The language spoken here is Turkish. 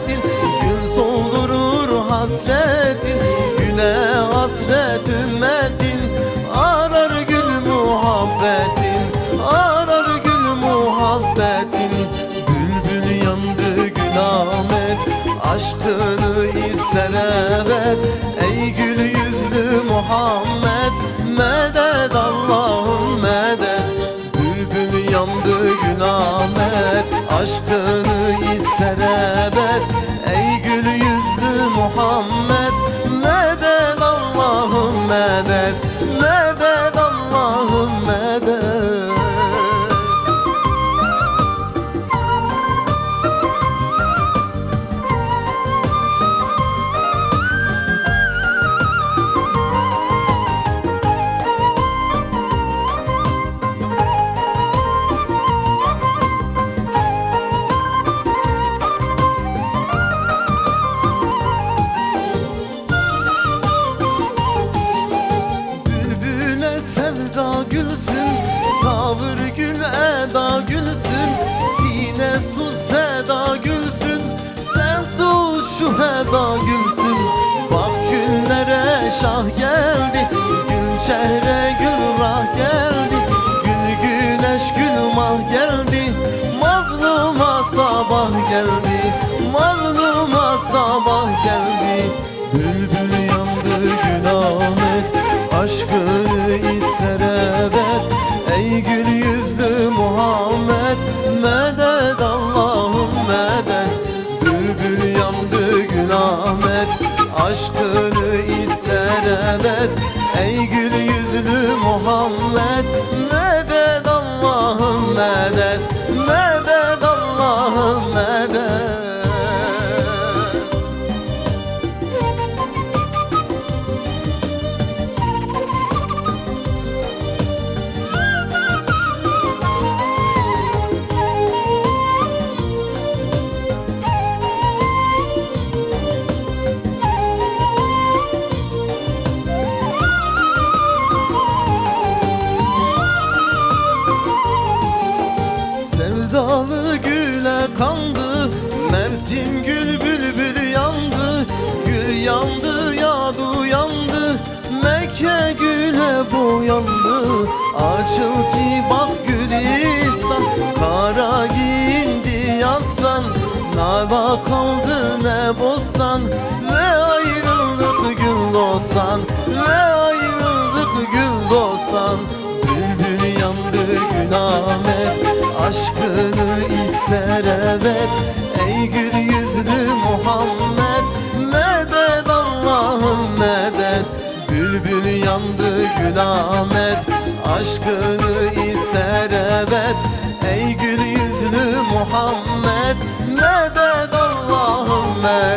hasretin, gül soldurur hasretin. Güle hasret ümmetin, arar gül muhabbetin, arar gül muhabbetin. Bülbül yandı Gül Ahmet, aşkını ister evet. Ey gül yüzlü Muhammed, medet Allah'ım medet. Bülbül yandı Gül Ahmet, aşkını ister evet. Ey gül yüzlü Muhammed, medet Allah'ım medet, medet Allah'ım medet. Sevda gülsün, tavır gül eda gülsün. Sine su seda gülsün, sen su şu heda gülsün. Bak günlere şah geldi, gül çehre gül rah geldi. Gül güneş gül mah geldi, mazluma sabah geldi, mazluma sabah geldi. Bülbül yandı Gül Ahmet, aşkını ister evet. Ey gül yüzlü Muhammed, medet Allah'ım medet. Bülbül yandı Gül Ahmet, aşkını ister evet. Ey gül yüzlü Muhammed, medet Allah'ım medet, medet Allah'ım medet. Sevdalı güle kandı, mevsim gül bülbül yandı. Gül yandı yağdı yandı, Mekke güle boyandı. Açıl ki bak Gülistan, kara giyindi yazsan. Ne bağ kaldı ne bostan, ve ayrıldık gül dostan, ve ayrıldık gül dostan. Bülbül yandı Gül Ahmet, aşkını ister evet. Ey gül yüzlü Muhammed, medet Allah'ım medet. Bülbül yandı Gül Ahmet, aşkını ister evet. Ey gül yüzlü Muhammed, medet Allah'ım medet.